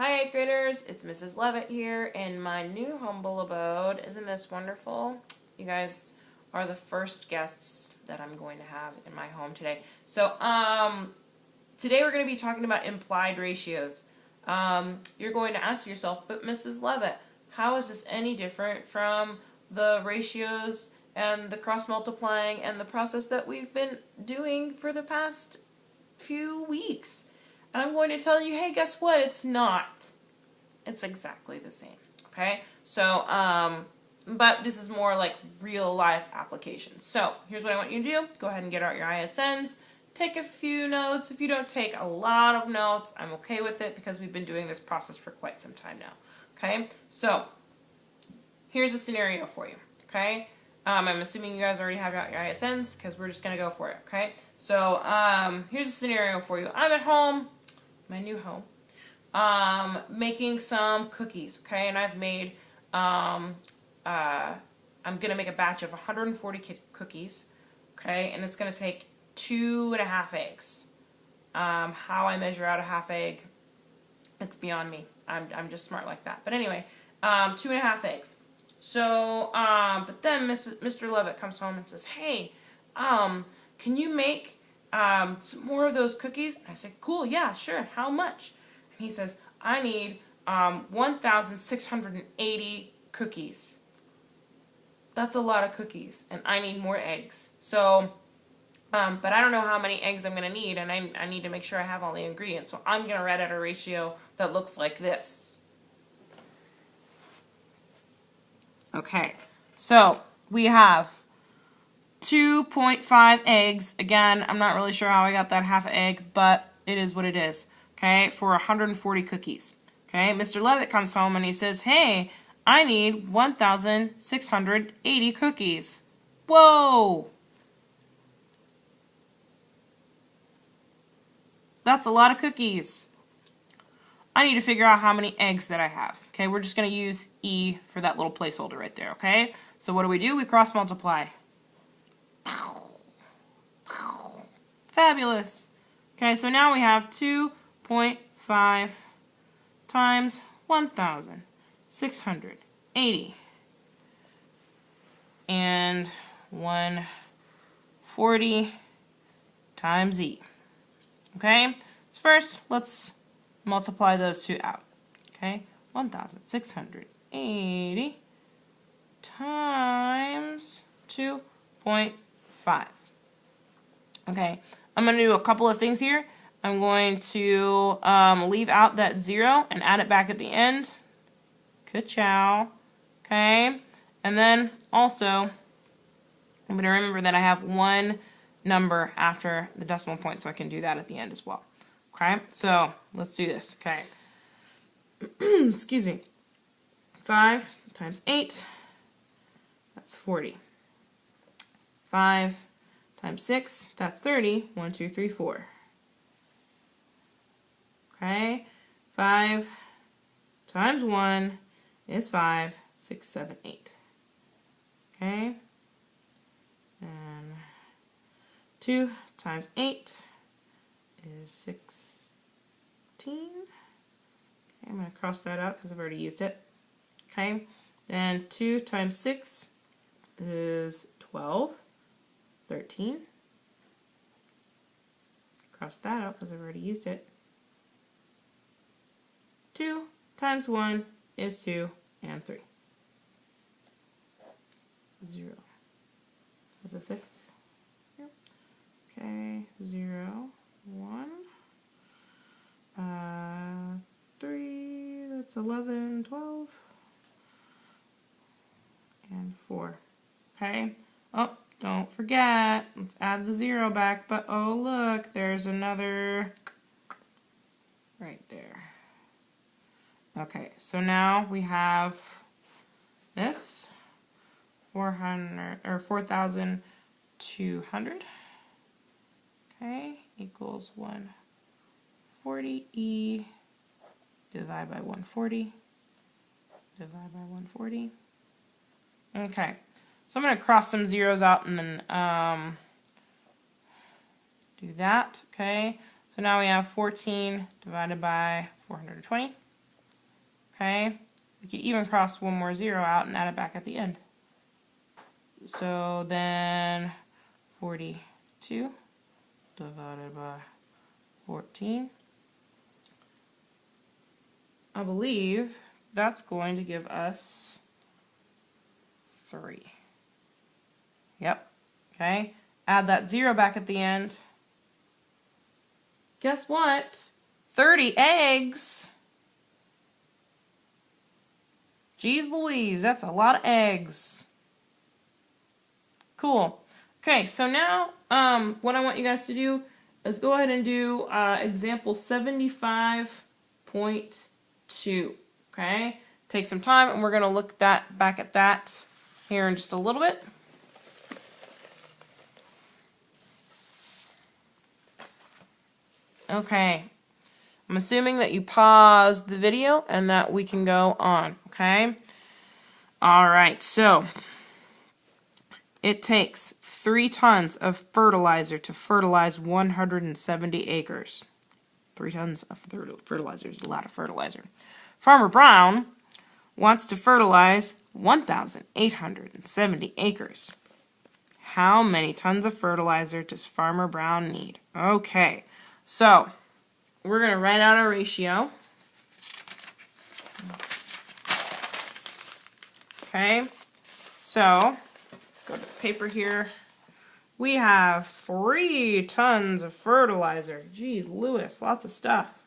Hi 8th graders, it's Mrs. Levitt here in my new humble abode. Isn't this wonderful? You guys are the first guests that I'm going to have in my home today. So, today we're going to be talking about implied ratios. You're going to ask yourself, but Mrs. Levitt, how is this any different from the ratios and the cross-multiplying and the process that we've been doing for the past few weeks? And I'm going to tell you, hey, guess what? It's not. It's exactly the same. Okay? So, but this is more like real life applications. So, here's what I want you to do. Go ahead and get out your ISNs. Take a few notes. If you don't take a lot of notes, I'm okay with it because we've been doing this process for quite some time now. Okay? So, here's a scenario for you. Okay? I'm assuming you guys already have your ISNs because we're just going to go for it. Okay? So, here's a scenario for you. I'm at home. My new home, making some cookies, okay, and I've made, I'm going to make a batch of 140 cookies, okay, and it's going to take 2.5 eggs. How I measure out a half egg, it's beyond me. I'm just smart like that. But anyway, 2.5 eggs. So, but then Mr. Levitt comes home and says, hey, can you make some more of those cookies? And I said, cool, yeah, sure, how much? And he says, I need 1,680 cookies. That's a lot of cookies, and I need more eggs. So, but I don't know how many eggs I'm going to need, and I need to make sure I have all the ingredients. So I'm going to write out a ratio that looks like this. Okay, so we have 2.5 eggs. Again, I'm not really sure how I got that half egg, but it is what it is. Okay, for 140 cookies. Okay, Mr. Levitt comes home and he says, hey, I need 1,680 cookies. Whoa! That's a lot of cookies. I need to figure out how many eggs that I have. Okay, we're just going to use E for that little placeholder right there, okay? So what do? We cross multiply. Fabulous. Okay, so now we have 2.5 times 1,680 and 140 times E. Okay, so first let's multiply those two out. Okay, 1,680 times 2.5. Okay, I'm going to do a couple of things here. I'm going to leave out that 0 and add it back at the end. Ka-chow. Okay, and then also I'm going to remember that I have one number after the decimal point, so I can do that at the end as well. Okay, so let's do this. Okay, excuse me. 5 times 8, that's 40. 5 times 6, that's 30. 1, 2, 3, 4. Okay, 5 times 1 is 5, 6, 7, 8. Okay, and 2 times 8 is 16. Okay, I'm going to cross that out because I've already used it. Okay, then 2 times 6 is 12. 13. Cross that out because I've already used it. 2 times 1 is 2, and 3. 0. That's a 6. Yep. Okay, 0, 1. 3, that's 11, 12, and 4. Okay. Oh, don't forget, let's add the 0 back, but oh look, there's another right there. Okay, so now we have this 4,200. Okay, equals 140E divided by 140. Divide by 140. Okay. So I'm going to cross some zeros out and then do that, okay? So now we have 14 divided by 420. Okay? We could even cross one more 0 out and add it back at the end. So then 42 divided by 14. I believe that's going to give us 3. Yep. Okay. Add that 0 back at the end. Guess what? 30 eggs. Jeez Louise, that's a lot of eggs. Cool. Okay, so now what I want you guys to do is go ahead and do example 75.2. Okay? Take some time and we're going to look back at that here in just a little bit. Okay. I'm assuming that you paused the video and that we can go on, okay? Alright, so it takes 3 tons of fertilizer to fertilize 170 acres. 3 tons of fertilizer is a lot of fertilizer. Farmer Brown wants to fertilize 1,870 acres. How many tons of fertilizer does Farmer Brown need? Okay, so we're going to write out our ratio. Okay, so go to the paper here. We have 3 tons of fertilizer. Geez, Lewis, lots of stuff.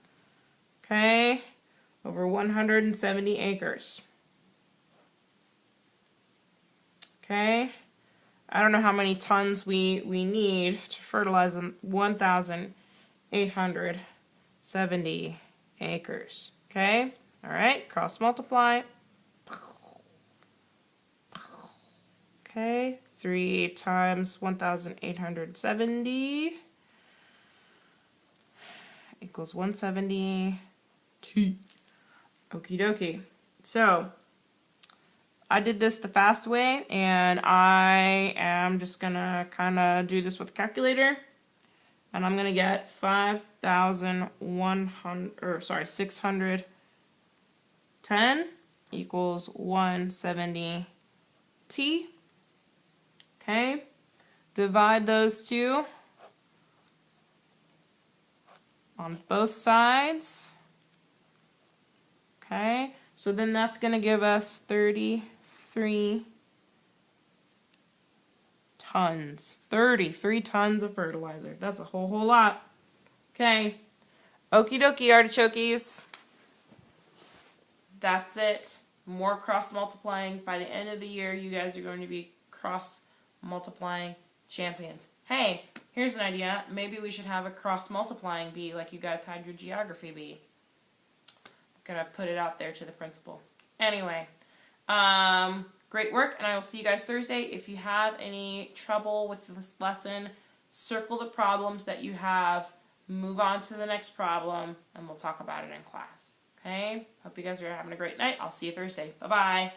Okay, over 170 acres. Okay, I don't know how many tons we need to fertilize 1,870 acres. Okay, all right, cross multiply. Okay, 3 times 1,870 equals 170T. Okie dokie. So, I did this the fast way, and I am just going to kind of do this with a calculator. And I'm going to get 610 equals 170T. Okay, divide those two on both sides. Okay, so then that's going to give us 33 tons. 33 tons of fertilizer. That's a whole lot. Okay, okie dokie artichokes. That's it. More cross multiplying. By the end of the year, you guys are going to be cross multiplying champions. Hey, here's an idea. Maybe we should have a cross multiplying bee like you guys had your geography bee. I'm gonna put it out there to the principal. Anyway, great work, and I will see you guys Thursday. If you have any trouble with this lesson, circle the problems that you have, move on to the next problem, and we'll talk about it in class. Okay? Hope you guys are having a great night. I'll see you Thursday. Bye-bye.